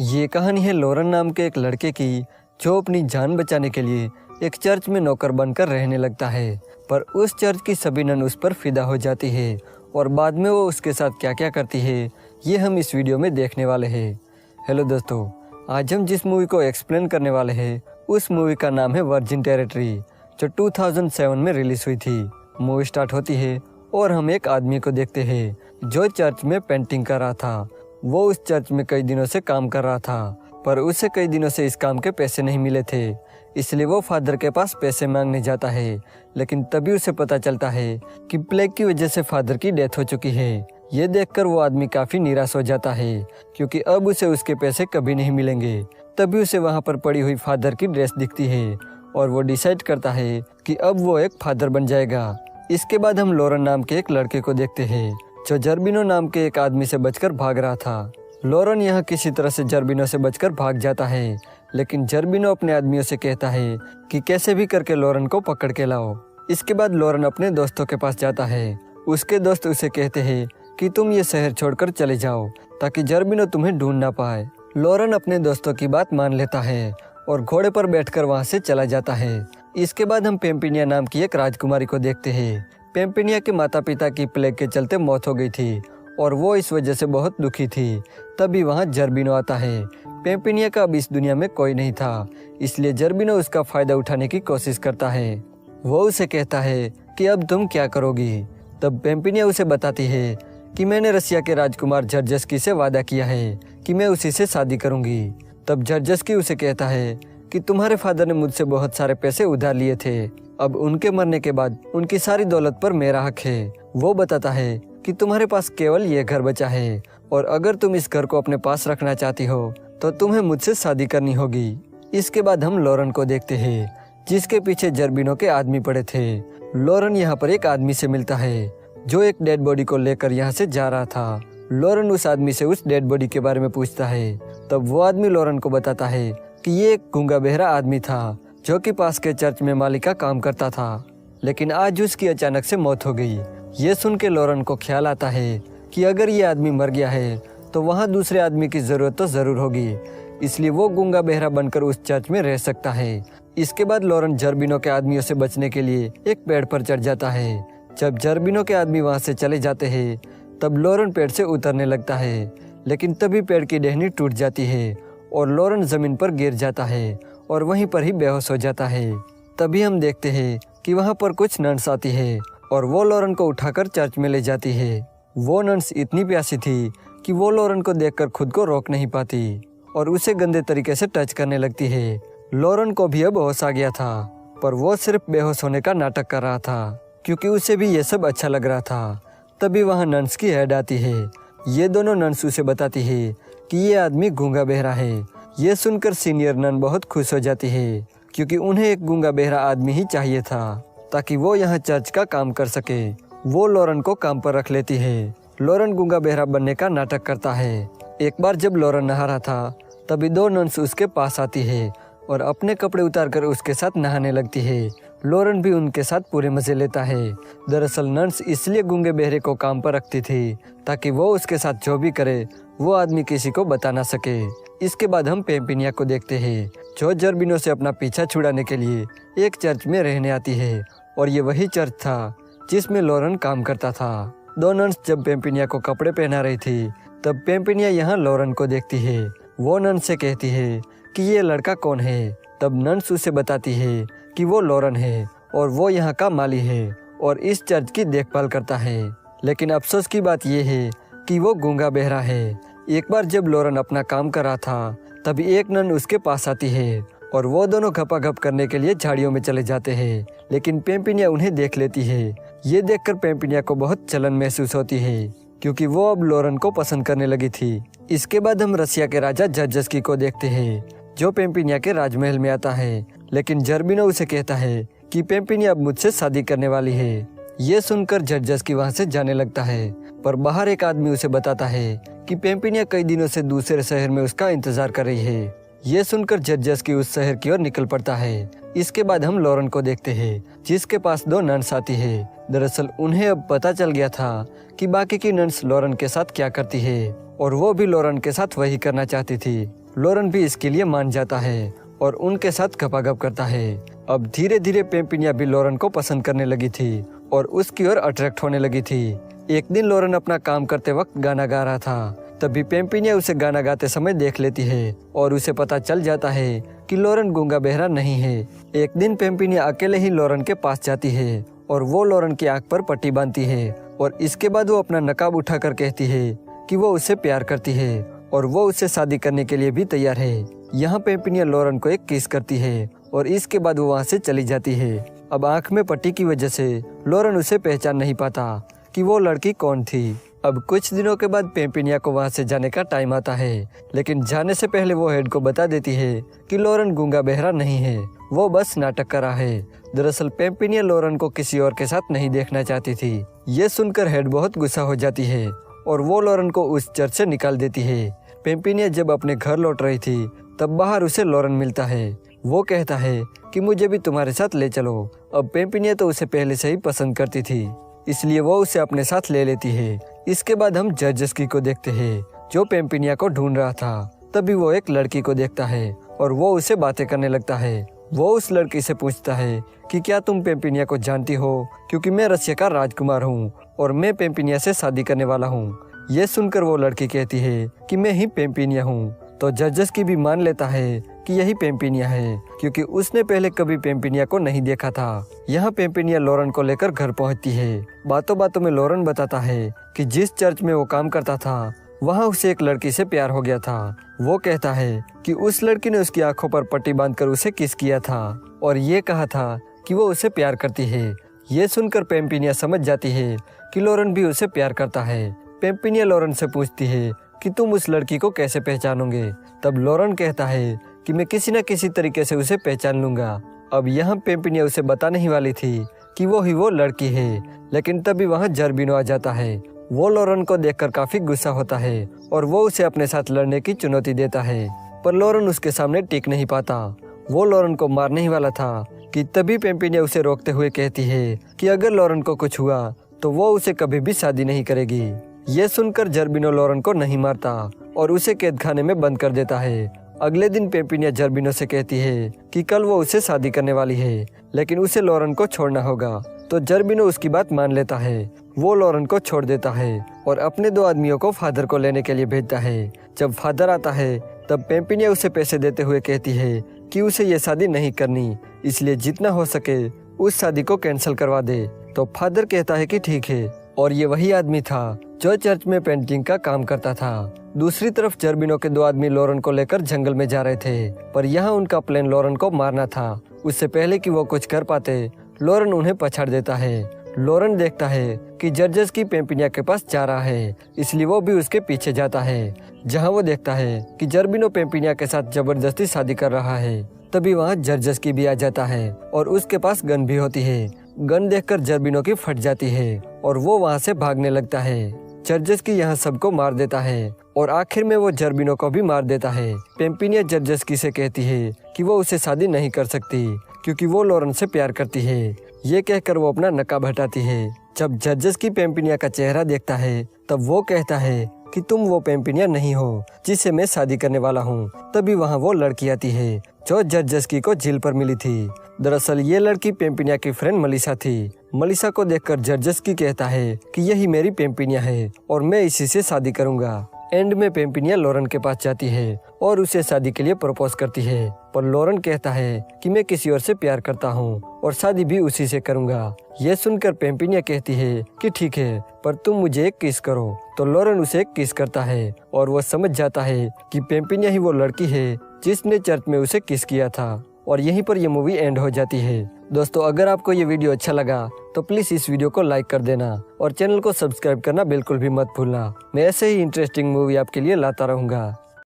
ये कहानी है लॉरेन नाम के एक लड़के की, जो अपनी जान बचाने के लिए एक चर्च में नौकर बनकर रहने लगता है। पर उस चर्च की सभी नन उस पर फिदा हो जाती है और बाद में वो उसके साथ क्या क्या करती है, ये हम इस वीडियो में देखने वाले हैं। हेलो दोस्तों, आज हम जिस मूवी को एक्सप्लेन करने वाले हैं उस मूवी का नाम है वर्जिन टेरिटरी, जो 2007 में रिलीज हुई थी। मूवी स्टार्ट होती है और हम एक आदमी को देखते हैं जो चर्च में पेंटिंग कर रहा था। वो उस चर्च में कई दिनों से काम कर रहा था, पर उसे कई दिनों से इस काम के पैसे नहीं मिले थे, इसलिए वो फादर के पास पैसे मांगने जाता है। लेकिन तभी उसे पता चलता है कि प्लेग की वजह से फादर की डेथ हो चुकी है। ये देखकर वो आदमी काफ़ी निराश हो जाता है, क्योंकि अब उसे उसके पैसे कभी नहीं मिलेंगे। तभी उसे वहाँ पर पड़ी हुई फादर की ड्रेस दिखती है और वो डिसाइड करता है कि अब वो एक फादर बन जाएगा। इसके बाद हम लॉरेन नाम के एक लड़के को देखते हैं, जो जर्बिनो नाम के एक आदमी से बचकर भाग रहा था। लॉरेन यहाँ किसी तरह से जर्बिनो से बचकर भाग जाता है, लेकिन जर्बिनो अपने आदमियों से कहता है कि कैसे भी करके लॉरेन को पकड़ के लाओ। इसके बाद लॉरेन अपने दोस्तों के पास जाता है। उसके दोस्त उसे कहते हैं कि तुम ये शहर छोड़कर चले जाओ, ताकि जर्बिनो तुम्हें ढूंढ ना पाए। लॉरेन अपने दोस्तों की बात मान लेता है और घोड़े पर बैठकर वहाँ से चला जाता है। इसके बाद हम पेम्पिनिया नाम की एक राजकुमारी को देखते हैं। पेम्पिनिया के माता पिता की प्लेग के चलते मौत हो गई थी और वो इस वजह से बहुत दुखी थी। तभी वहाँ जर्बिनो आता है। पेम्पिनिया का अब इस दुनिया में कोई नहीं था, इसलिए जर्बिनो उसका फ़ायदा उठाने की कोशिश करता है। वो उसे कहता है कि अब तुम क्या करोगी। तब पेम्पिनिया उसे बताती है कि मैंने रसिया के राजकुमार जर्जस्की से वादा किया है कि मैं उसी से शादी करूँगी। तब जर्जस्की उसे कहता है कि तुम्हारे फादर ने मुझसे बहुत सारे पैसे उधार लिए थे, अब उनके मरने के बाद उनकी सारी दौलत पर मेरा हक है। वो बताता है कि तुम्हारे पास केवल ये घर बचा है और अगर तुम इस घर को अपने पास रखना चाहती हो तो तुम्हें मुझसे शादी करनी होगी। इसके बाद हम लॉरेन को देखते हैं, जिसके पीछे जर्बिनो के आदमी पड़े थे। लॉरेन यहाँ पर एक आदमी से मिलता है जो एक डेड बॉडी को लेकर यहाँ से जा रहा था। लॉरेन उस आदमी से उस डेड बॉडी के बारे में पूछता है। तब वो आदमी लॉरेन को बताता है कि ये एक गूंगा बहरा आदमी था, जो कि पास के चर्च में माली का काम करता था, लेकिन आज उसकी अचानक से मौत हो गई। ये सुन के लॉरेन को ख्याल आता है कि अगर ये आदमी मर गया है तो वहाँ दूसरे आदमी की ज़रूरत तो ज़रूर होगी, इसलिए वो गूंगा बहरा बनकर उस चर्च में रह सकता है। इसके बाद लॉरेन जर्बिनो के आदमियों से बचने के लिए एक पेड़ पर चढ़ जाता है। जब जर्बिनो के आदमी वहाँ से चले जाते हैं तब लॉरेन पेड़ से उतरने लगता है, लेकिन तभी पेड़ की टहनी टूट जाती है और लॉरेन ज़मीन पर गिर जाता है और वहीं पर ही बेहोश हो जाता है। तभी हम देखते हैं कि वहाँ पर कुछ नन्स आती है और वो लॉरेन को उठाकर चर्च में ले जाती है। वो नन्स इतनी प्यासी थी कि वो लॉरेन को देखकर खुद को रोक नहीं पाती और उसे गंदे तरीके से टच करने लगती है। लॉरेन को भी अब होश आ गया था, पर वो सिर्फ बेहोश होने का नाटक कर रहा था, क्योंकि उसे भी ये सब अच्छा लग रहा था। तभी वहाँ नन्स की हेड आती है। ये दोनों नन्स उसे बताती है कि ये आदमी गूंगा बहरा है। ये सुनकर सीनियर नन बहुत खुश हो जाती है, क्योंकि उन्हें एक गूंगा बहरा आदमी ही चाहिए था, ताकि वो यहाँ चर्च का काम कर सके। वो लॉरेन को काम पर रख लेती है। लॉरेन गूंगा बहरा बनने का नाटक करता है। एक बार जब लॉरेन नहा रहा था, तभी दो नन्स उसके पास आती है और अपने कपड़े उतारकर उसके साथ नहाने लगती है। लॉरेन भी उनके साथ पूरे मज़े लेता है। दरअसल नन्स इसलिए गूंगे बहरे को काम पर रखती थी ताकि वो उसके साथ जो भी करे वो आदमी किसी को बता ना सके। इसके बाद हम पेम्पिनिया को देखते हैं, जो जर्बिनो से अपना पीछा छुड़ाने के लिए एक चर्च में रहने आती है, और ये वही चर्च था जिसमें लॉरेन काम करता था। दो नन्स जब पेम्पिनिया को कपड़े पहना रही थी, तब पेम्पिनिया यहाँ लॉरेन को देखती है। वो नन्स से कहती है कि ये लड़का कौन है। तब नन्स उसे बताती है कि वो लॉरेन है और वो यहाँ का माली है और इस चर्च की देखभाल करता है। लेकिन अफसोस की बात यह है कि वो गूंगा बहरा है। एक बार जब लॉरेन अपना काम कर रहा था, तभी एक नन उसके पास आती है और वो दोनों घपाघप करने के लिए झाड़ियों में चले जाते हैं, लेकिन पेम्पिनिया उन्हें देख लेती है। ये देखकर पेम्पिनिया को बहुत जलन महसूस होती है, क्योंकि वो अब लॉरेन को पसंद करने लगी थी। इसके बाद हम रसिया के राजा जर्जस्की को देखते हैं, जो पेम्पिनिया के राजमहल में आता है, लेकिन जर्बिनो उसे कहता है कि पेम्पिनिया अब मुझसे शादी करने वाली है। ये सुनकर जर्जस्की वहाँ से जाने लगता है, पर बाहर एक आदमी उसे बताता है कि पेम्पिनिया कई दिनों से दूसरे शहर में उसका इंतजार कर रही है। ये सुनकर जर्जस्की उस शहर की ओर निकल पड़ता है। इसके बाद हम लॉरेन को देखते हैं, जिसके पास दो नन्स आती है। दरअसल उन्हें अब पता चल गया था कि बाकी की नन्स लॉरेन के साथ क्या करती है और वो भी लॉरेन के साथ वही करना चाहती थी। लॉरेन भी इसके लिए मान जाता है और उनके साथ गपागप करता है। अब धीरे धीरे पेम्पिनिया भी लॉरेन को पसंद करने लगी थी और उसकी ओर अट्रैक्ट होने लगी थी। एक दिन लॉरेन अपना काम करते वक्त गाना गा रहा था, तभी पेम्पिनिया उसे गाना गाते समय देख लेती है और उसे पता चल जाता है कि लॉरेन गूंगा बहरा नहीं है। एक दिन पेम्पिनिया अकेले ही लॉरेन के पास जाती है और वो लॉरेन की आंख पर पट्टी बांधती है और इसके बाद वो अपना नकाब उठाकर कहती है कि वो उससे प्यार करती है और वो उससे शादी करने के लिए भी तैयार है। यहाँ पेम्पिनिया लॉरेन को एक किस करती है और इसके बाद वो वहाँ से चली जाती है। अब आंख में पट्टी की वजह से लॉरेन उसे पहचान नहीं पाता कि वो लड़की कौन थी। अब कुछ दिनों के बाद पेम्पिनिया को वहाँ से जाने का टाइम आता है, लेकिन जाने से पहले वो हेड को बता देती है कि लॉरेन गूंगा बहरा नहीं है, वो बस नाटक कर रहा है। दरअसल पेम्पिनिया लॉरेन को किसी और के साथ नहीं देखना चाहती थी। ये सुनकर हेड बहुत गुस्सा हो जाती है और वो लॉरेन को उस चर्च से निकाल देती है। पेम्पिनिया जब अपने घर लौट रही थी तब बाहर उसे लॉरेन मिलता है। वो कहता है कि मुझे भी तुम्हारे साथ ले चलो। अब पेम्पिनिया तो उसे पहले से ही पसंद करती थी, इसलिए वो उसे अपने साथ ले लेती है। इसके बाद हम जर्जेस्की को देखते हैं जो पेम्पिनिया को ढूंढ रहा था। तभी वो एक लड़की को देखता है और वो उसे बातें करने लगता है। वो उस लड़की से पूछता है कि क्या तुम पेम्पिनिया को जानती हो, क्योंकि मैं रसिया का राजकुमार हूँ और मैं पेम्पिनिया से शादी करने वाला हूँ। ये सुनकर वो लड़की कहती है कि मैं ही पेम्पिनिया हूँ। तो जर्जेस्की भी मान लेता है कि यही पेम्पिनिया है, क्योंकि उसने पहले कभी पेम्पिनिया को नहीं देखा था। यहाँ पेम्पिनिया लॉरेन को लेकर घर पहुँचती है। बातों बातों में लॉरेन बताता है कि जिस चर्च में वो काम करता था वहाँ उसे एक लड़की से प्यार हो गया था। वो कहता है कि उस लड़की ने उसकी आंखों पर पट्टी बांधकर उसे किस किया था और ये कहा था कि वो उसे प्यार करती है। ये सुनकर पेम्पिनिया समझ जाती है कि लॉरेन भी उसे प्यार करता है। पेम्पिनिया लॉरेन से पूछती है कि तुम उस लड़की को कैसे पहचानोगे। तब लॉरेन कहता है कि मैं किसी न किसी तरीके से उसे पहचान लूंगा। अब यहाँ पेम्पिनिया उसे बताने ही वाली थी कि वो ही वो लड़की है, लेकिन तभी वहाँ जर्बिनो आ जाता है। वो लॉरेन को देखकर काफी गुस्सा होता है और वो उसे अपने साथ लड़ने की चुनौती देता है, पर लॉरेन उसके सामने टिक नहीं पाता। वो लॉरेन को मारने ही वाला था कि तभी पेम्पिनिया उसे रोकते हुए कहती है कि अगर लॉरेन को कुछ हुआ तो वो उसे कभी भी शादी नहीं करेगी। ये सुनकर जर्बिनो लॉरेन को नहीं मारता और उसे कैद खाने में बंद कर देता है। अगले दिन पेम्पिनिया जर्बिनो से कहती है कि कल वो उसे शादी करने वाली है, लेकिन उसे लॉरेन को छोड़ना होगा। तो जर्बिनो उसकी बात मान लेता है। वो लॉरेन को छोड़ देता है और अपने 2 आदमियों को फादर को लेने के लिए भेजता है। जब फादर आता है तब पेम्पिनिया उसे पैसे देते हुए कहती है कि उसे ये शादी नहीं करनी, इसलिए जितना हो सके उस शादी को कैंसिल करवा दे। तो फादर कहता है कि ठीक है, और ये वही आदमी था जो चर्च में पेंटिंग का काम करता था। दूसरी तरफ जर्बिनो के 2 आदमी लॉरेन को लेकर जंगल में जा रहे थे, पर यहाँ उनका प्लान लॉरेन को मारना था। उससे पहले कि वो कुछ कर पाते लॉरेन उन्हें पछाड़ देता है। लॉरेन देखता है कि जर्जेस्की पेम्पिनिया के पास जा रहा है, इसलिए वो भी उसके पीछे जाता है। जहाँ वो देखता है कि जर्बिनो पेम्पिनिया के साथ जबरदस्ती शादी कर रहा है, तभी वहाँ जर्जेस्की भी आ जाता है और उसके पास गन भी होती है। गन देखकर जर्बिनो की फट जाती है और वो वहाँ से भागने लगता है। जर्जेस्की यहाँ सबको मार देता है और आखिर में वो जर्बिनो को भी मार देता है। पेम्पिनिया जर्जेस्की से कहती है कि वो उसे शादी नहीं कर सकती क्योंकि वो लॉरेन से प्यार करती है। ये कहकर वो अपना नकाब हटाती है। जब जर्जेस्की पेम्पिनिया का चेहरा देखता है तब वो कहता है कि तुम वो पेम्पिनिया नहीं हो जिससे मैं शादी करने वाला हूँ। तभी वहाँ वो लड़की आती है जो जर्जेस्की को जेल पर मिली थी। दरअसल ये लड़की पेम्पिनिया की फ्रेंड मलिसा थी। मलिसा को देखकर जर्जेस्की कहता है कि यही मेरी पेम्पिनिया है और मैं इसी से शादी करूंगा। एंड में पेम्पिनिया लॉरेन के पास जाती है और उसे शादी के लिए प्रपोज करती है, पर लॉरेन कहता है कि मैं किसी और से प्यार करता हूँ और शादी भी उसी से करूंगा। ये सुनकर पेम्पिनिया कहती है कि ठीक है, पर तुम मुझे एक किस करो। तो लॉरेन उसे एक किस करता है और वो समझ जाता है कि पेम्पिनिया ही वो लड़की है जिसने चर्च में उसे किस किया था। और यहीं पर ये मूवी एंड हो जाती है। दोस्तों, अगर आपको ये वीडियो अच्छा लगा तो प्लीज़ इस वीडियो को लाइक कर देना और चैनल को सब्सक्राइब करना बिल्कुल भी मत भूलना। मैं ऐसे ही इंटरेस्टिंग मूवी आपके लिए लाता रहूँगा।